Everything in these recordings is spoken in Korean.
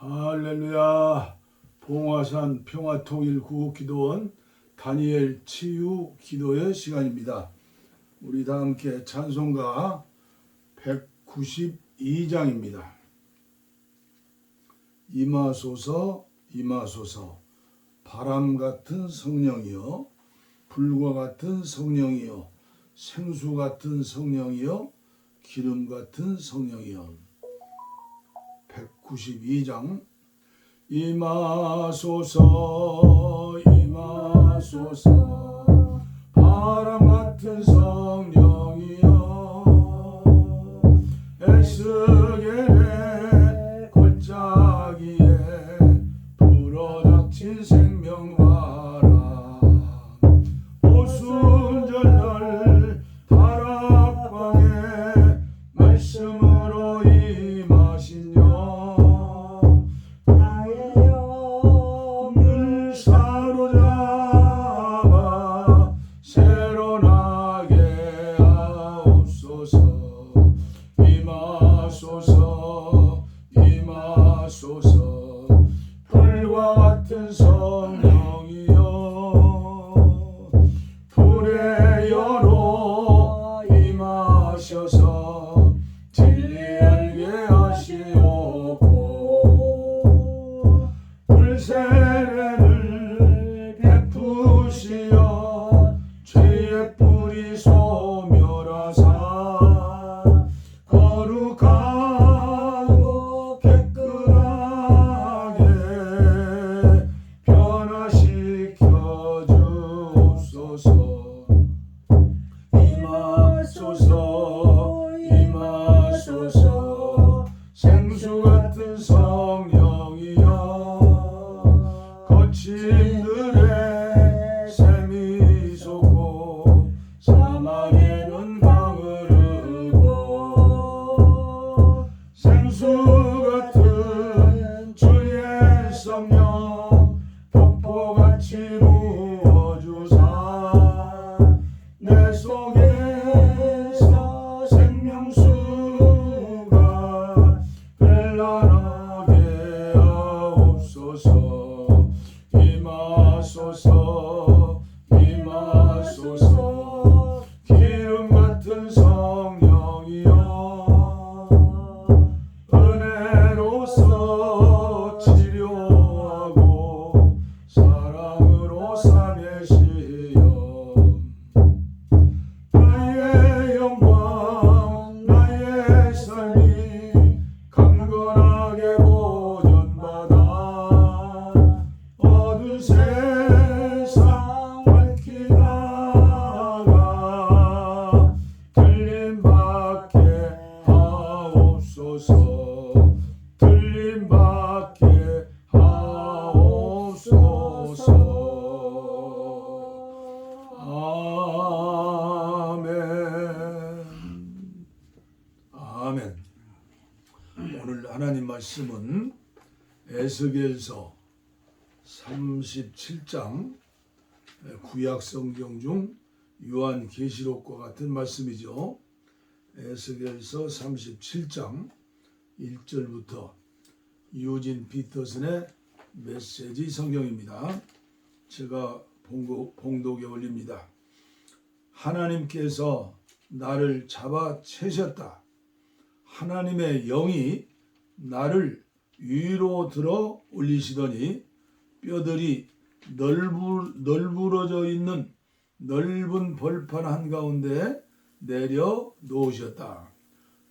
할렐루야. 봉화산 평화통일 구국기도원 다니엘 치유 기도의 시간입니다. 우리 다 함께 찬송가 192장입니다. 임하소서 임하소서 바람 같은 성령이여, 불과 같은 성령이여, 생수 같은 성령이여, 기름 같은 성령이여. 192장. 임하소서 임하소서 바람 같은 성령이여, 에스겔의 골짜기에 불어닥친 생명바람, 오순절날 다락방에 말씀으로 임하신 사로잡아 새로 나게 하옵소서. 임하소서 임하소서 불과 같은 성령이여, 불의 여로 임하셔서 진리 알게 하시옵고, 불세례를 베푸시어 죄의 뿌리 소멸하사 거룩하고 깨끗하게 변화시켜 주옵소서. 임하소서 임하소서 생수 같은 성령이여, 거친들의 샘이 솟고 사막에는 강을 흐르고, 생수 같은 주의 성령 폭포같이 부어주사 내 속에서 생명수가 흘러나게 하옵소서. 임하소서 임하소서 기름 같은 성령이여, 은혜로서 치료하고 사랑으로 삼으시어, 나의 영광 나의 삶이 강건하게 보존받아 어두운 세상 밝히다가 들림받게 하옵소서. 들림받게 하옵소서. 아멘. 아멘. 오늘 하나님 말씀은 에스겔서 37장, 구약 성경 중 요한계시록과 같은 말씀이죠. 에스겔서 37장 1절부터 유진 피터슨의 메시지 성경입니다. 제가 봉독에 올립니다. 하나님께서 나를 잡아 채셨다. 하나님의 영이 나를 위로 들어 올리시더니 뼈들이 널브러져 있는 넓은 벌판 한가운데 내려 놓으셨다.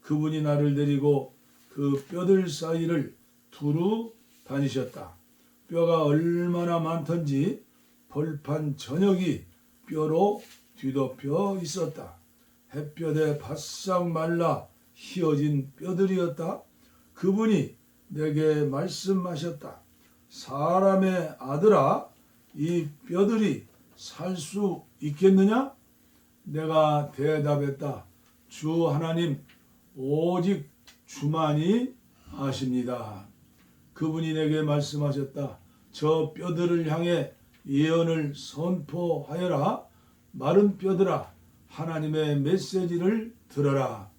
그분이 나를 데리고 그 뼈들 사이를 두루 다니셨다. 뼈가 얼마나 많던지 벌판 전역이 뼈로 뒤덮여 있었다. 햇볕에 바싹 말라 휘어진 뼈들이었다. 그분이 내게 말씀하셨다. 사람의 아들아, 이 뼈들이 살 수 있겠느냐? 내가 대답했다. 주 하나님, 오직 주만이 아십니다. 그분이 내게 말씀하셨다. 저 뼈들을 향해 예언을 선포하여라. 마른 뼈들아, 하나님의 메시지를 들어라.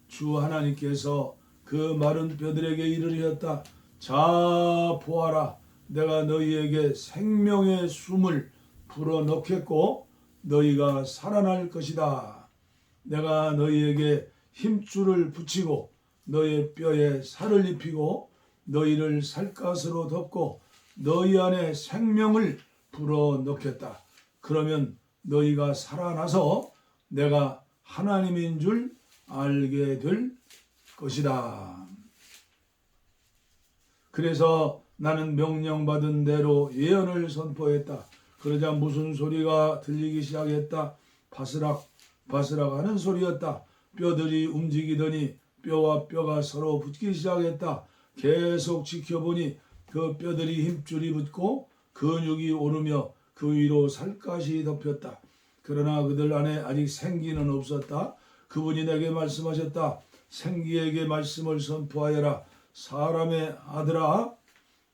주 하나님께서 그 마른 뼈들에게 이르셨다. 자 보아라, 내가 너희에게 생명의 숨을 불어넣겠고 너희가 살아날 것이다. 내가 너희에게 힘줄을 붙이고 너희 뼈에 살을 입히고 너희를 살갗으로 덮고 너희 안에 생명을 불어넣겠다. 그러면 너희가 살아나서 내가 하나님인 줄 알게 될 것이다. 그래서 나는 명령받은 대로 예언을 선포했다. 그러자 무슨 소리가 들리기 시작했다. 바스락 바스락 하는 소리였다. 뼈들이 움직이더니 뼈와 뼈가 서로 붙기 시작했다. 계속 지켜보니 그 뼈들이 힘줄이 붙고 근육이 오르며 그 위로 살갗이 덮였다. 그러나 그들 안에 아직 생기는 없었다. 그분이 내게 말씀하셨다. 생기에게 말씀을 선포하여라. 사람의 아들아,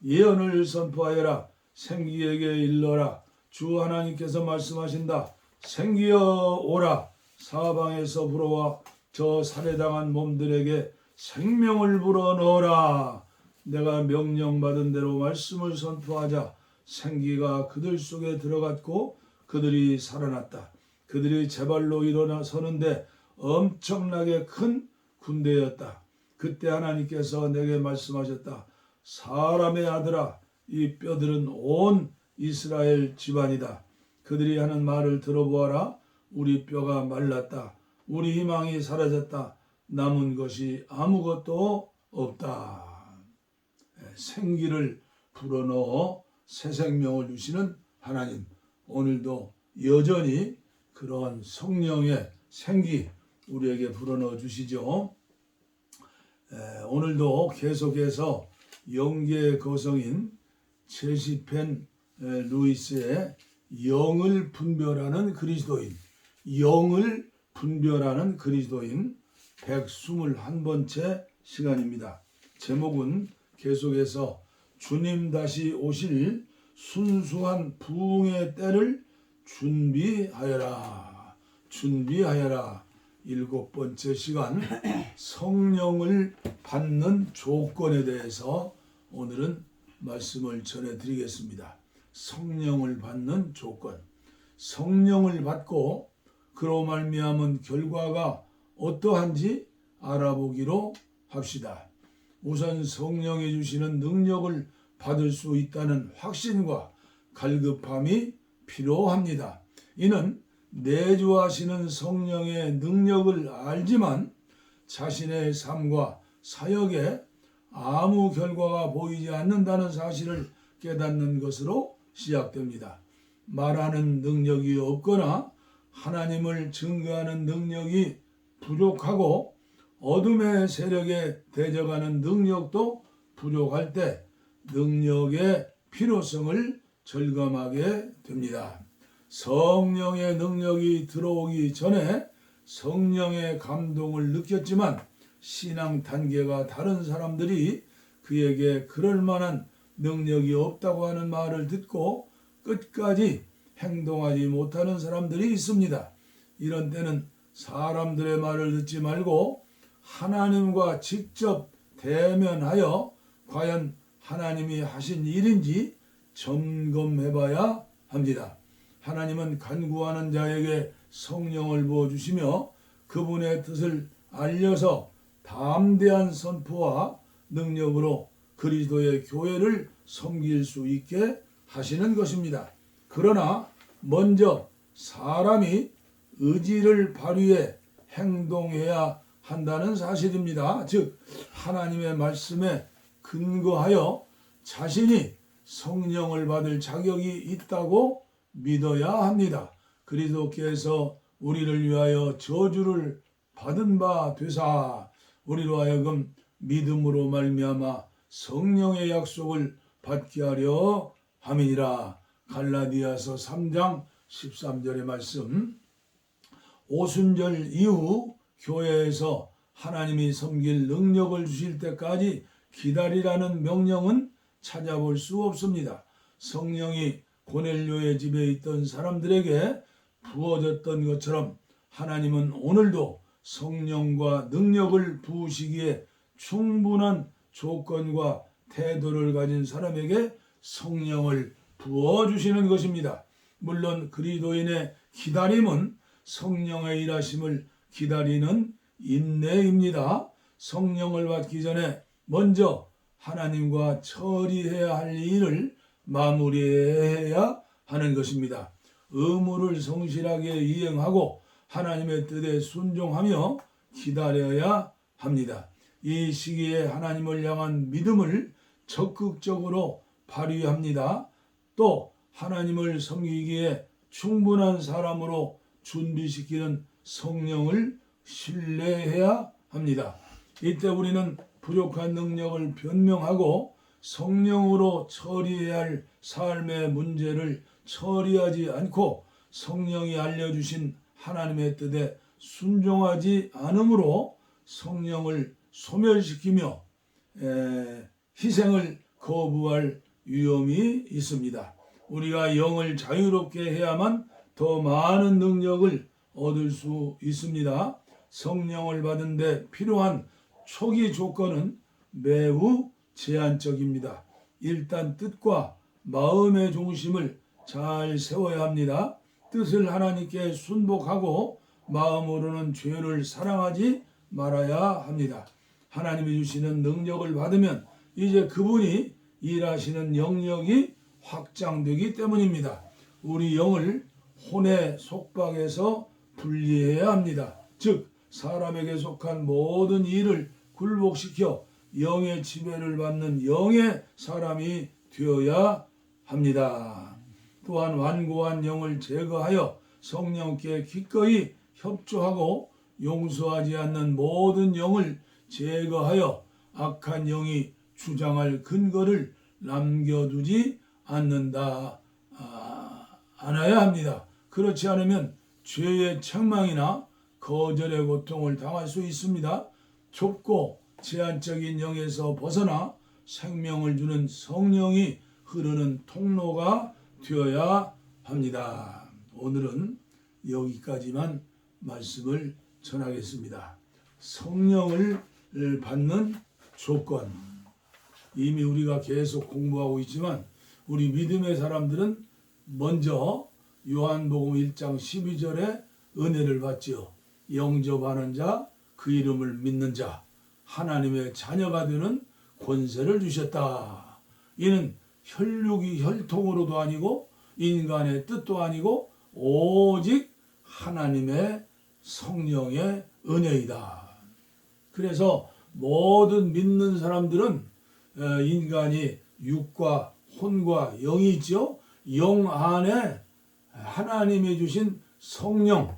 예언을 선포하여라. 생기에게 일러라. 주 하나님께서 말씀하신다. 생기여 오라. 사방에서 불어와 저 살해당한 몸들에게 생명을 불어넣어라. 내가 명령받은 대로 말씀을 선포하자 생기가 그들 속에 들어갔고 그들이 살아났다. 그들이 제발로 일어나 서는데 엄청나게 큰 군대였다. 그때 하나님께서 내게 말씀하셨다. 사람의 아들아, 이 뼈들은 온 이스라엘 집안이다. 그들이 하는 말을 들어보아라. 우리 뼈가 말랐다. 우리 희망이 사라졌다. 남은 것이 아무것도 없다. 생기를 불어넣어 새 생명을 주시는 하나님, 오늘도 여전히 그런 성령의 생기 우리에게 불어넣어 주시죠. 오늘도 계속해서 영계의 거성인 제시펜 루이스의 영을 분별하는 그리스도인, 영을 분별하는 그리스도인 121번째 시간입니다. 제목은 계속해서 주님 다시 오실 순수한 부흥의 때를 준비하여라. 준비하여라. 7번째 시간, 성령을 받는 조건에 대해서 오늘은 말씀을 전해드리겠습니다. 성령을 받는 조건. 성령을 받고 그로 말미암은 결과가 어떠한지 알아보기로 합시다. 우선 성령이 주시는 능력을 받을 수 있다는 확신과 갈급함이 필요합니다. 이는 내주하시는 성령의 능력을 알지만 자신의 삶과 사역에 아무 결과가 보이지 않는다는 사실을 깨닫는 것으로 시작됩니다. 말하는 능력이 없거나 하나님을 증거하는 능력이 부족하고 어둠의 세력에 대적하는 능력도 부족할 때 능력의 필요성을 절감하게 됩니다. 성령의 능력이 들어오기 전에 성령의 감동을 느꼈지만 신앙 단계가 다른 사람들이 그에게 그럴 만한 능력이 없다고 하는 말을 듣고 끝까지 행동하지 못하는 사람들이 있습니다. 이런 때는 사람들의 말을 듣지 말고 하나님과 직접 대면하여 과연 하나님이 하신 일인지 점검해봐야 합니다. 하나님은 간구하는 자에게 성령을 부어주시며 그분의 뜻을 알려서 담대한 선포와 능력으로 그리스도의 교회를 섬길 수 있게 하시는 것입니다. 그러나 먼저 사람이 의지를 발휘해 행동해야 한다는 사실입니다. 즉 하나님의 말씀에 근거하여 자신이 성령을 받을 자격이 있다고 믿어야 합니다. 그리스도께서 우리를 위하여 저주를 받은 바 되사 우리로 하여금 믿음으로 말미암아 성령의 약속을 받게 하려 함이니라. 갈라디아서 3장 13절의 말씀. 오순절 이후 교회에서 하나님이 섬길 능력을 주실 때까지 기다리라는 명령은 찾아볼 수 없습니다. 성령이 고넬료의 집에 있던 사람들에게 부어졌던 것처럼 하나님은 오늘도 성령과 능력을 부으시기에 충분한 조건과 태도를 가진 사람에게 성령을 부어주시는 것입니다. 물론 그리스도인의 기다림은 성령의 일하심을 기다리는 인내입니다. 성령을 받기 전에 먼저 하나님과 처리해야 할 일을 마무리해야 하는 것입니다. 의무를 성실하게 이행하고 하나님의 뜻에 순종하며 기다려야 합니다. 이 시기에 하나님을 향한 믿음을 적극적으로 발휘합니다. 또 하나님을 섬기기에 충분한 사람으로 준비시키는 성령을 신뢰해야 합니다. 이때 우리는 부족한 능력을 변명하고 성령으로 처리해야 할 삶의 문제를 처리하지 않고 성령이 알려주신 하나님의 뜻에 순종하지 않으므로 성령을 소멸시키며 희생을 거부할 위험이 있습니다. 우리가 영을 자유롭게 해야만 더 많은 능력을 얻을 수 있습니다. 성령을 받은 데 필요한 초기 조건은 매우 제한적입니다. 일단 뜻과 마음의 중심을 잘 세워야 합니다. 뜻을 하나님께 순복하고 마음으로는 죄를 사랑하지 말아야 합니다. 하나님이 주시는 능력을 받으면 이제 그분이 일하시는 영역이 확장되기 때문입니다. 우리 영을 혼의 속박에서 분리해야 합니다. 즉 사람에게 속한 모든 일을 굴복시켜 영의 지배를 받는 영의 사람이 되어야 합니다. 또한 완고한 영을 제거하여 성령께 기꺼이 협조하고 용서하지 않는 모든 영을 제거하여 악한 영이 주장할 근거를 남겨두지 않아야 합니다. 그렇지 않으면 죄의 책망이나 거절의 고통을 당할 수 있습니다. 좁고 제한적인 영에서 벗어나 생명을 주는 성령이 흐르는 통로가 되어야 합니다. 오늘은 여기까지만 말씀을 전하겠습니다. 성령을 받는 조건. 이미 우리가 계속 공부하고 있지만 우리 믿음의 사람들은 먼저 요한복음 1장 12절에 은혜를 받지요. 영접하는 자, 그 이름을 믿는 자, 하나님의 자녀가 되는 권세를 주셨다. 이는 혈육이 혈통으로도 아니고 인간의 뜻도 아니고 오직 하나님의 성령의 은혜이다. 그래서 모든 믿는 사람들은 인간이 육과 혼과 영이 있죠. 영 안에 하나님이 주신 성령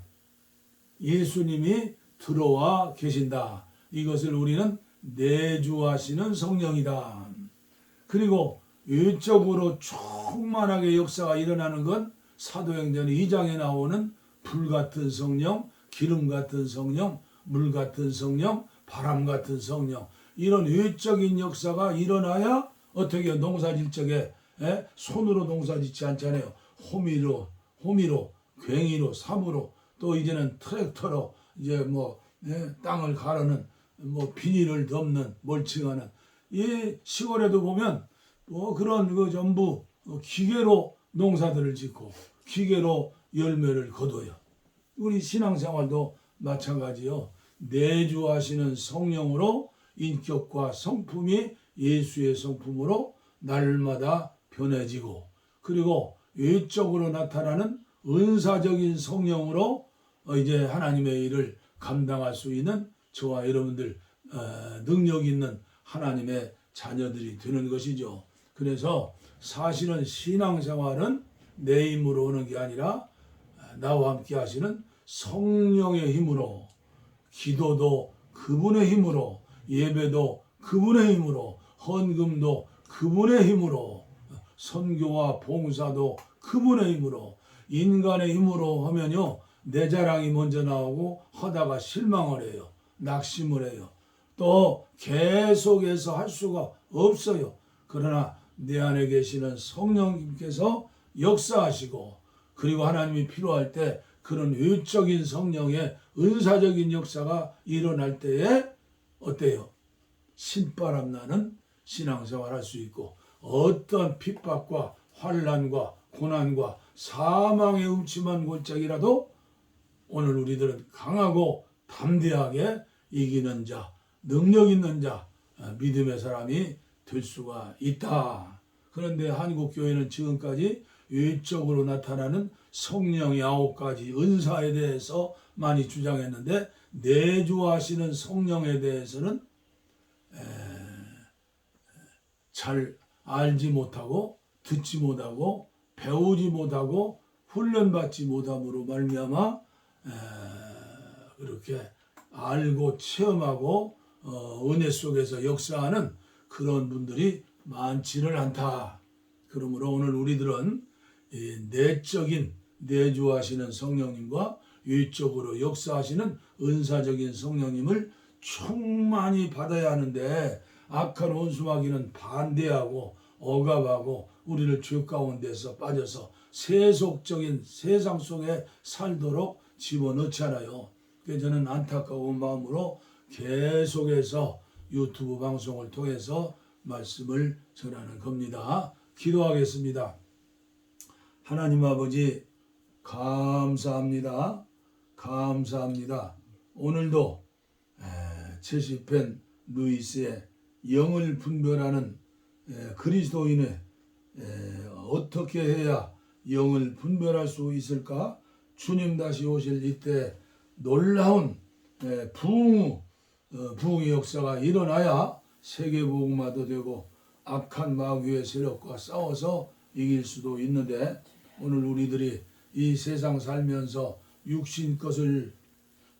예수님이 들어와 계신다. 이것을 우리는 내주하시는 성령이다. 그리고 외적으로 충만하게 역사가 일어나는 건 사도행전 2장에 나오는 불같은 성령, 기름 같은 성령, 물 같은 성령, 바람 같은 성령, 이런 외적인 역사가 일어나야 어떻게 농사질 적에 손으로 농사짓지 않잖아요. 호미로, 괭이로, 삽으로, 또 이제는 트랙터로 이제 땅을 가르는 비닐을 덮는 멀칭하는 이 시골에도 보면 그런 거 전부 기계로 농사들을 짓고 기계로 열매를 거둬요. 우리 신앙생활도 마찬가지요. 내주하시는 성령으로 인격과 성품이 예수의 성품으로 날마다 변해지고 그리고 외적으로 나타나는 은사적인 성령으로 이제 하나님의 일을 감당할 수 있는 저와 여러분들 능력 있는 하나님의 자녀들이 되는 것이죠. 그래서 사실은 신앙생활은 내 힘으로 오는 게 아니라 나와 함께 하시는 성령의 힘으로, 기도도 그분의 힘으로, 예배도 그분의 힘으로, 헌금도 그분의 힘으로, 선교와 봉사도 그분의 힘으로, 인간의 힘으로 하면요 내 자랑이 먼저 나오고 하다가 실망을 해요. 낙심을 해요. 또 계속해서 할 수가 없어요. 그러나 내 안에 계시는 성령님께서 역사하시고 그리고 하나님이 필요할 때 그런 외적인 성령의 은사적인 역사가 일어날 때에 어때요? 신바람 나는 신앙생활 할 수 있고 어떤 핍박과 환난과 고난과 사망의 음침한 골짜기라도 오늘 우리들은 강하고 담대하게 이기는 자, 능력 있는 자, 믿음의 사람이 될 수가 있다. 그런데 한국교회는 지금까지 외적으로 나타나는 성령의 9가지 은사에 대해서 많이 주장했는데 내주하시는 성령에 대해서는 잘 알지 못하고 듣지 못하고 배우지 못하고 훈련받지 못함으로 말미암아 그렇게 알고 체험하고 은혜 속에서 역사하는 그런 분들이 많지는 않다. 그러므로 오늘 우리들은 내적인 내주하시는 성령님과 외적으로 역사하시는 은사적인 성령님을 충만히 받아야 하는데 악한 원수마귀는 반대하고 억압하고 우리를 죄 가운데서 빠져서 세속적인 세상 속에 살도록 집어넣잖아요. 그래서 저는 안타까운 마음으로 계속해서 유튜브 방송을 통해서 말씀을 전하는 겁니다. 기도하겠습니다. 하나님 아버지 감사합니다. 감사합니다. 오늘도 제시펜 루이스의 영을 분별하는 그리스도인의 어떻게 해야 영을 분별할 수 있을까? 주님 다시 오실 이때 놀라운 부흥의 역사가 일어나야 세계복음화도 되고 악한 마귀의 세력과 싸워서 이길 수도 있는데 오늘 우리들이 이 세상 살면서 육신 것을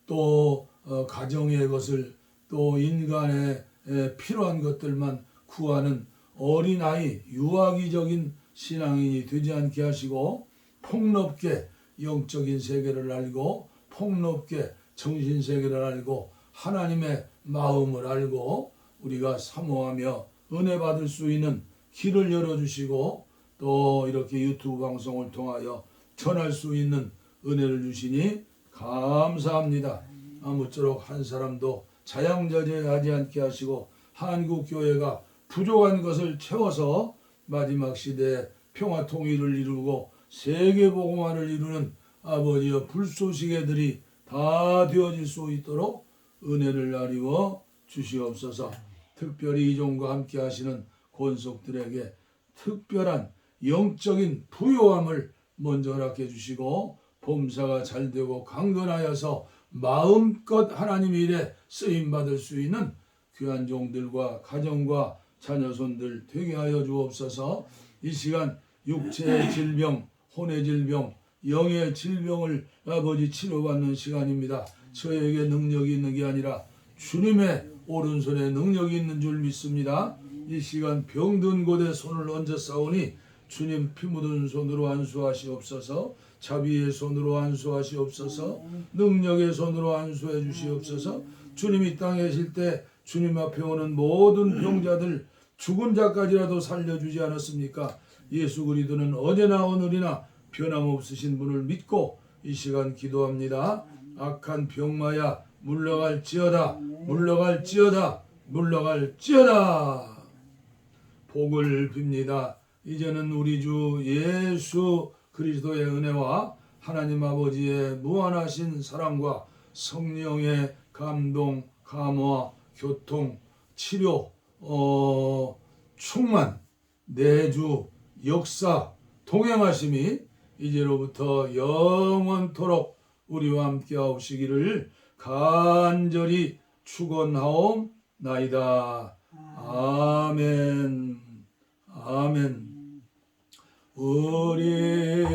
또 가정의 것을 또 인간의 필요한 것들만 구하는 어린아이 유아기적인 신앙인이 되지 않게 하시고 폭넓게 영적인 세계를 알고 폭넓게 정신세계를 알고 하나님의 마음을 알고 우리가 사모하며 은혜 받을 수 있는 길을 열어주시고 또 이렇게 유튜브 방송을 통하여 전할 수 있는 은혜를 주시니 감사합니다. 아무쪼록 한 사람도 자양자재하지 않게 하시고 한국교회가 부족한 것을 채워서 마지막 시대에 평화 통일을 이루고 세계복음화를 이루는 아버지여 불쏘시개들이 다 되어질 수 있도록 은혜를 나리워 주시옵소서. 특별히 이종과 함께 하시는 권속들에게 특별한 영적인 부요함을 먼저 허락해 주시고 범사가 잘되고 강건하여서 마음껏 하나님 일에 쓰임받을 수 있는 귀한 종들과 가정과 자녀손들 되게 하여 주옵소서. 이 시간 육체의 질병, 혼의 질병, 영의 질병을 아버지 치료받는 시간입니다. 저에게 능력이 있는 게 아니라 주님의 오른손에 능력이 있는 줄 믿습니다. 이 시간 병든 곳에 손을 얹어 싸우니 주님 피 묻은 손으로 안수하시옵소서. 자비의 손으로 안수하시옵소서. 능력의 손으로 안수해 주시옵소서. 주님이 땅에 계실 때 주님 앞에 오는 모든 병자들 죽은 자까지라도 살려주지 않았습니까? 예수 그리스도는 어제나 오늘이나 변함없으신 분을 믿고 이 시간 기도합니다. 악한 병마야 물러갈지어다. 물러갈지어다. 물러갈지어다. 복을 빕니다. 이제는 우리 주 예수 그리스도의 은혜와 하나님 아버지의 무한하신 사랑과 성령의 감동, 감화, 교통, 치료, 충만, 내주, 역사, 동행하심이 이제로부터 영원토록 우리와 함께 하옵시기를 간절히 축원하옵나이다. 아멘. 아멘. 우리